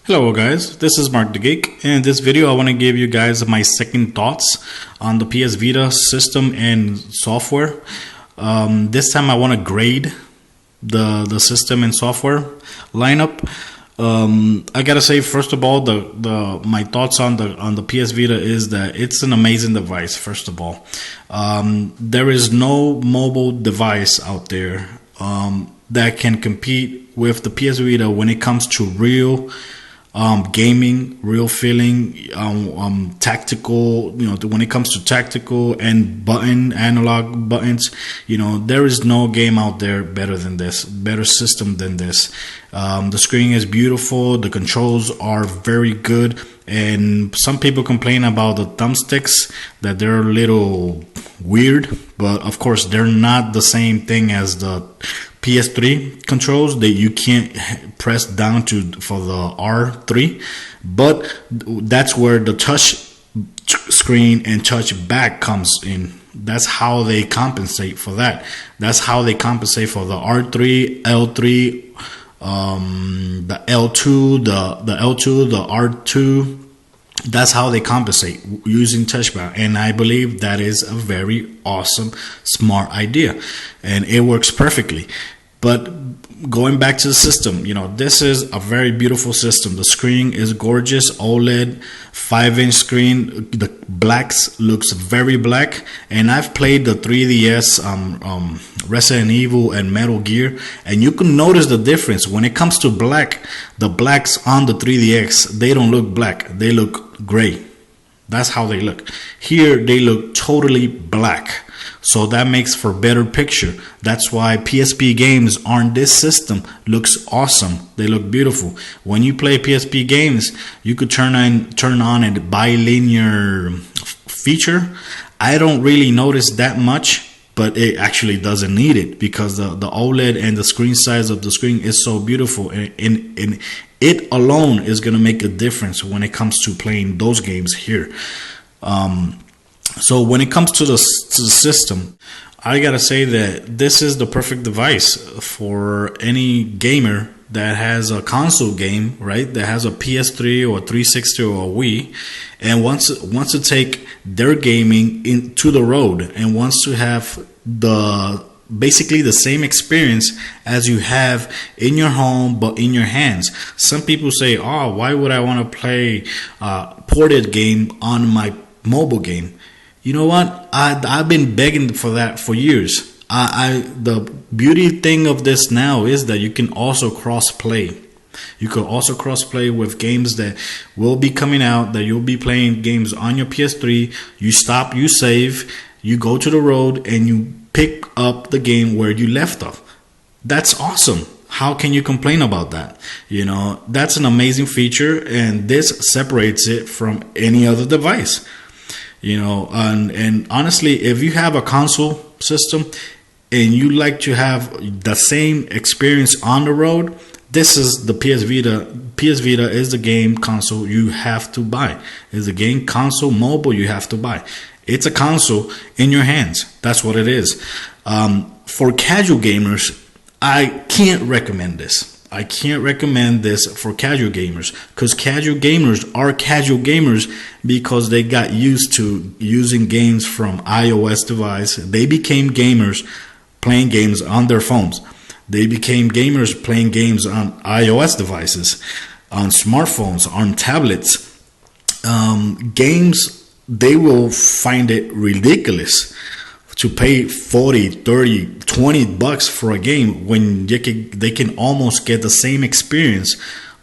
Hello guys, this is Mark the Geek. In this video I want to give you guys my second thoughts on the PS Vita system and software. This time I want to grade the system and software lineup. I gotta say, first of all, my thoughts on the PS Vita is that it's an amazing device. First of all, there is no mobile device out there that can compete with the PS Vita when it comes to real gaming, real feeling, tactical, when it comes to tactical and analog buttons, there is no game out there better than this, better system than this. The screen is beautiful, the controls are very good, and some people complain about the thumbsticks, that they're a little weird, but of course they're not the same thing as the PS3 controls that you can't press down for the R3, but that's where the touch screen and touch back comes in. That's how they compensate for that. That's how they compensate for the R3, L3, the L2, the L2, the R2. That's how they compensate, using touchpad, and I believe that is a very awesome, smart idea, and it works perfectly. But going back to the system, this is a very beautiful system. The screen is gorgeous, OLED, 5-inch screen. The blacks looks very black, and I've played the 3DS, Resident Evil and Metal Gear, and you can notice the difference when it comes to black. The blacks on the 3DX, they don't look black, they look gray. That's how they look. Here they look totally black, so that makes for better picture. That's why PSP games on this system looks awesome. They look beautiful. When you play PSP games, you could turn on a bilinear feature. I don't really notice that much, but it actually doesn't need it, because the OLED and the screen size of the screen is so beautiful, and it alone is going to make a difference when it comes to playing those games here. So when it comes to the system, I gotta say that this is the perfect device for any gamer that has a console game, right? That has a PS3 or 360 or a Wii, and wants to take their gaming into the road, and wants to have basically the same experience as you have in your home but in your hands. Some people say, oh, why would I want to play a ported game on my mobile game? You know what? I've been begging for that for years. The beauty thing of this now is that you can also cross play. You could also cross play with games that will be coming out, that you'll be playing games on your PS3. You stop, you save, you go to the road, and you pick up the game where you left off. That's awesome. How can you complain about that? That's an amazing feature, and this separates it from any other device. And honestly, if you have a console system and you like to have the same experience on the road, this is the PS Vita. PS Vita is the game console you have to buy. It's the game console mobile you have to buy. It's a console in your hands. That's what it is. For casual gamers, I can't recommend this. I can't recommend this for casual gamers, because casual gamers are casual gamers because they got used to using games from iOS device. They became gamers playing games on their phones. They became gamers playing games on iOS devices, on smartphones, on tablets. Games, they will find it ridiculous to pay 40, 30, 20 bucks for a game when they can almost get the same experience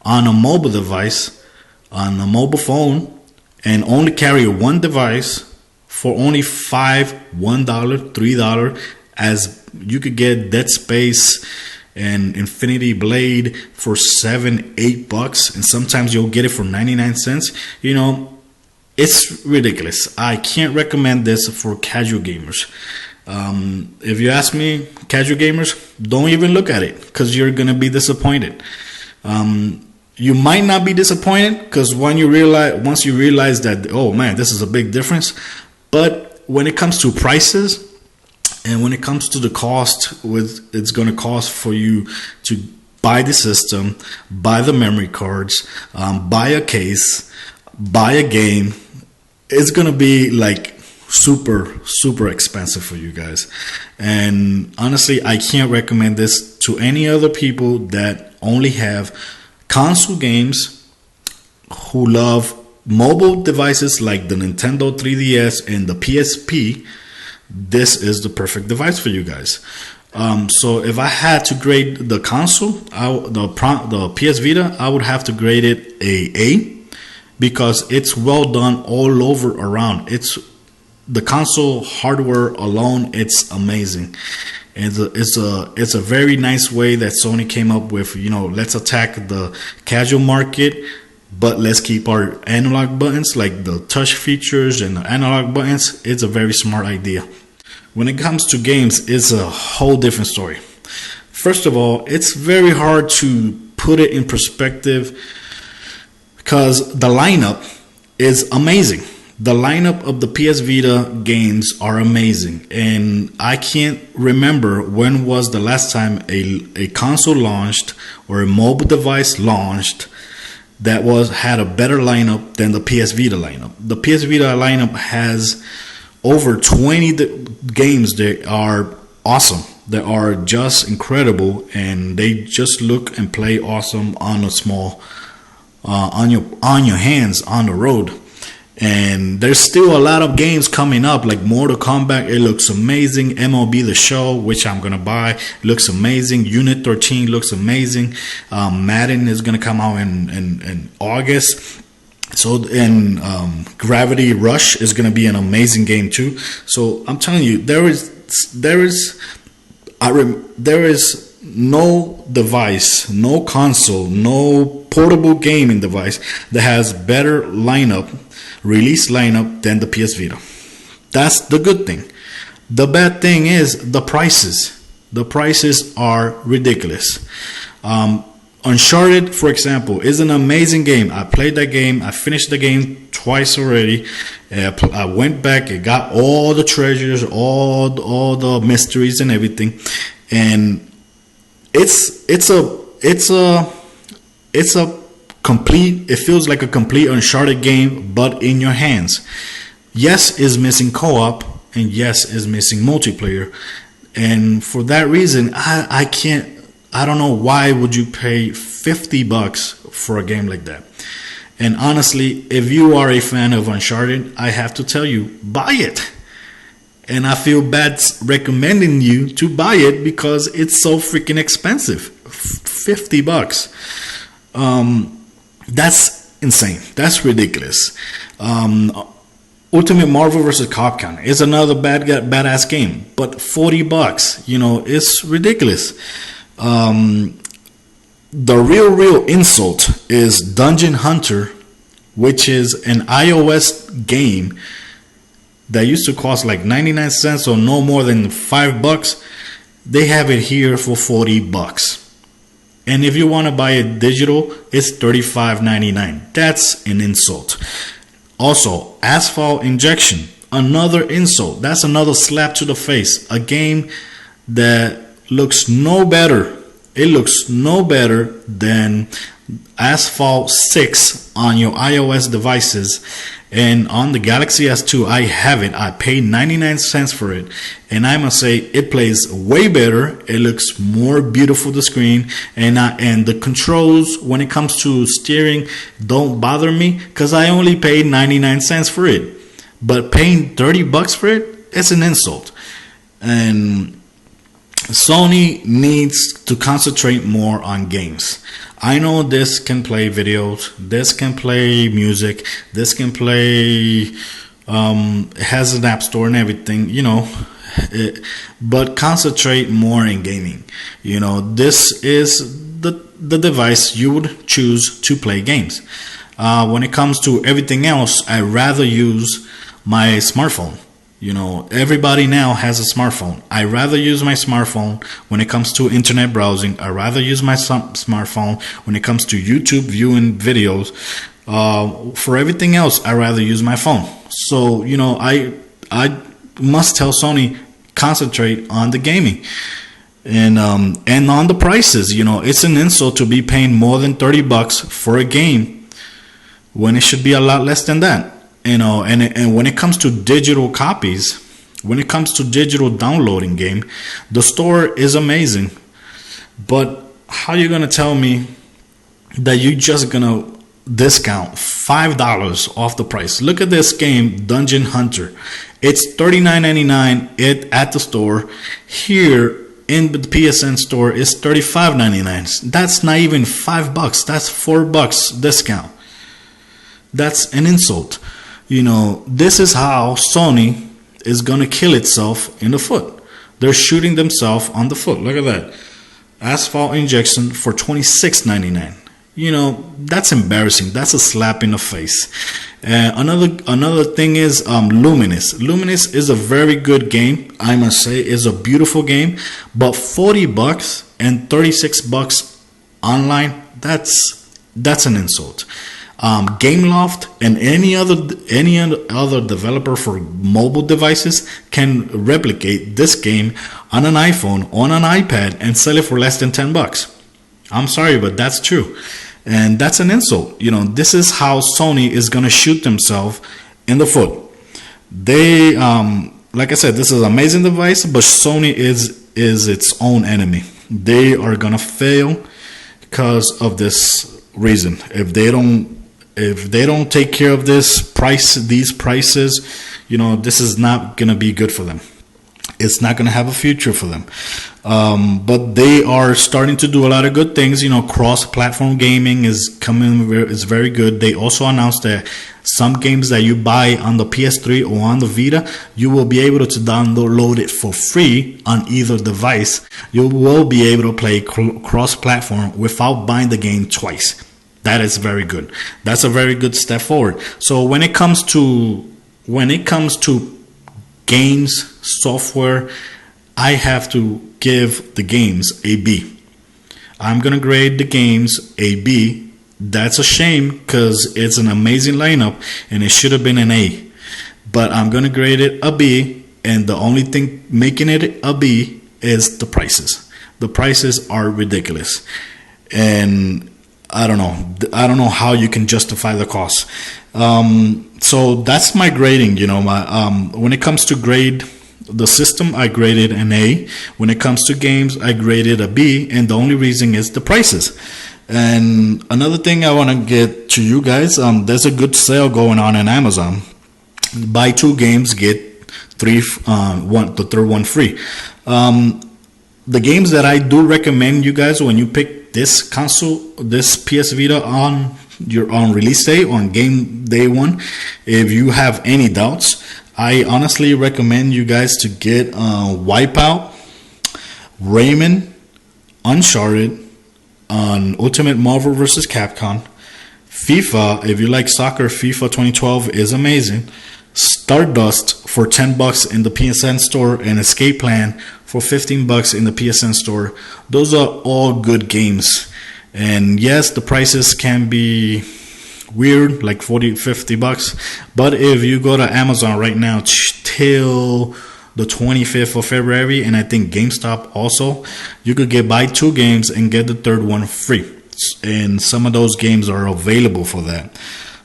on a mobile device, on a mobile phone, and only carry one device for only $1, $3, as you could get Dead Space and Infinity Blade for $7, $8, and sometimes you'll get it for 99 cents. It's ridiculous. I can't recommend this for casual gamers. If you ask me, casual gamers, don't even look at it, because you're going to be disappointed. You might not be disappointed because once you realize that, oh man, this is a big difference. But when it comes to prices, and when it comes to the cost, it's going to cost for you to buy the system, buy the memory cards, buy a case, buy a game. It's gonna be like super expensive for you guys. And honestly, I can't recommend this to any other people that only have console games, who love mobile devices like the Nintendo 3DS and the PSP. This is the perfect device for you guys. So if I had to grade the console, the PS Vita, I would have to grade it A, because it's well done all over around. It's the console hardware alone, it's amazing. It's a very nice way that Sony came up with. Let's attack the casual market, but let's keep our analog buttons, like the touch features and the analog buttons. It's a very smart idea. When it comes to games, it's a whole different story. First of all, it's very hard to put it in perspective because the lineup is amazing. The lineup of the PS Vita games are amazing, and I can't remember when was the last time a console launched or a mobile device launched that had a better lineup than the PS Vita lineup. The PS Vita lineup has over 20 games that are awesome, that are just incredible, and they just look and play awesome on a small on your hands on the road. And there's still a lot of games coming up, like Mortal Kombat. It looks amazing. MLB The Show, which I'm gonna buy, looks amazing. Unit 13 looks amazing. Madden is gonna come out in August. So, and Gravity Rush is gonna be an amazing game too. So I'm telling you, there is no device, no console, no portable gaming device that has better release lineup than the PS Vita. That's the good thing. The bad thing is the prices. The prices are ridiculous. Uncharted, for example, is an amazing game. I played that game. I finished the game twice already. I went back and got all the treasures, all the mysteries and everything. And it's a complete, it feels like a complete Uncharted game, but in your hands. Yes, is missing co-op, and yes, is missing multiplayer. And for that reason, I don't know why would you pay $50 for a game like that. And honestly, if you are a fan of Uncharted, I have to tell you, buy it. And I feel bad recommending you to buy it because it's so freaking expensive. $50. That's insane. That's ridiculous. Ultimate Marvel vs. Capcom is another badass game, but $40, it's ridiculous. The real insult is Dungeon Hunter, which is an iOS game that used to cost like 99 cents or no more than $5. They have it here for $40. And if you want to buy it digital, it's $35.99. That's an insult. Also, Asphalt Injection, another insult. That's another slap to the face. A game that looks no better. It looks no better than Asphalt 6 on your iOS devices. And on the Galaxy S2, I have it. I paid 99 cents for it. And I must say, it plays way better. It looks more beautiful, the screen. And the controls, when it comes to steering, don't bother me, because I only paid 99 cents for it. But paying $30 for it, it's an insult. And Sony needs to concentrate more on games. I know this can play videos, this can play music, this can play, it has an app store and everything, but concentrate more in gaming. This is the device you would choose to play games. When it comes to everything else, I'd rather use my smartphone. Everybody now has a smartphone. I rather use my smartphone when it comes to internet browsing. I rather use my smartphone when it comes to YouTube viewing videos. For everything else, I rather use my phone. So, I must tell Sony, concentrate on the gaming. And on the prices, it's an insult to be paying more than $30 for a game when it should be a lot less than that. And when it comes to digital copies, when it comes to digital downloading game, the store is amazing. But how are you gonna tell me that you're just gonna discount $5 off the price? Look at this game, Dungeon Hunter. It's $39.99 at the store. Here in the PSN store is $35.99. That's not even $5. That's $4 discount. That's an insult. This is how Sony is gonna kill itself in the foot. They're shooting themselves on the foot. Look at that. Asphalt injection for $26.99. That's embarrassing. That's a slap in the face. Another thing is Luminous. Luminous is a very good game. I must say, is a beautiful game. But $40 and $36 online, that's an insult. Gameloft and any other developer for mobile devices can replicate this game on an iPhone, on an iPad, and sell it for less than $10. I'm sorry, but that's true. And that's an insult. This is how Sony is going to shoot themselves in the foot. They, like I said, this is an amazing device, but Sony is its own enemy. They are going to fail because of this reason. If they don't take care of these prices, this is not going to be good for them. It's not going to have a future for them. But they are starting to do a lot of good things. Cross-platform gaming is coming. Is very good. They also announced that some games that you buy on the PS3 or on the Vita, you will be able to download it for free on either device. You will be able to play cross-platform without buying the game twice. That is very good. That's a very good step forward. So when it comes to games, software, I have to give the games a B. I'm going to grade the games a B. That's a shame because it's an amazing lineup and it should have been an A. But I'm going to grade it a B, and the only thing making it a B is the prices. The prices are ridiculous. And I don't know how you can justify the cost. So that's my grading. When it comes to grade the system, I graded an A. When it comes to games, I graded a B, and the only reason is the prices. And another thing I want to get to you guys, there's a good sale going on in Amazon. Buy 2 games, get the third one free. The games that I do recommend you guys when you pick this console, this PS Vita on release day, on game day 1, if you have any doubts, I honestly recommend you guys to get Wipeout, Rayman, Uncharted, Ultimate Marvel vs. Capcom, FIFA. If you like soccer, FIFA 2012 is amazing. Stardust for $10 in the PSN store, and Escape Plan for $15 in the PSN store. Those are all good games. And yes, the prices can be weird, like $40-50, but if you go to Amazon right now till the 25th of February, and I think GameStop also, you could buy 2 games and get the third one free, and some of those games are available for that.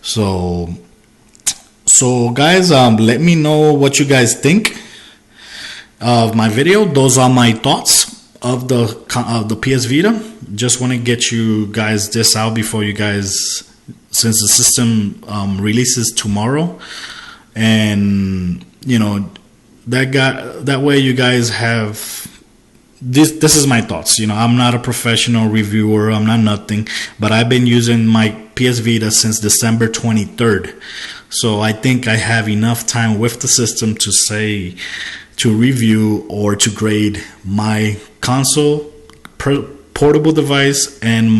So guys, let me know what you guys think of my video. Those are my thoughts of the PS Vita. Just want to get you guys this out before you guys, since the system releases tomorrow, and that way you guys have this is my thoughts. I'm not a professional reviewer, I'm not nothing, but I've been using my PS Vita since December 23rd, so I think I have enough time with the system to review or to grade my console, portable device, and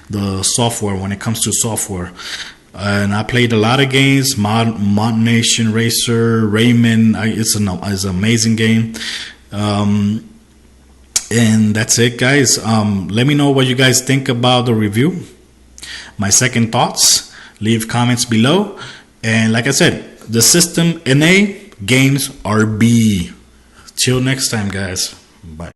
the software when it comes to software. And I played a lot of games, Modnation Racer, Rayman. It's an amazing game. And that's it, guys. Let me know what you guys think about the review. My second thoughts. Leave comments below. And like I said, the system an A, games are B. Till next time, guys. Bye.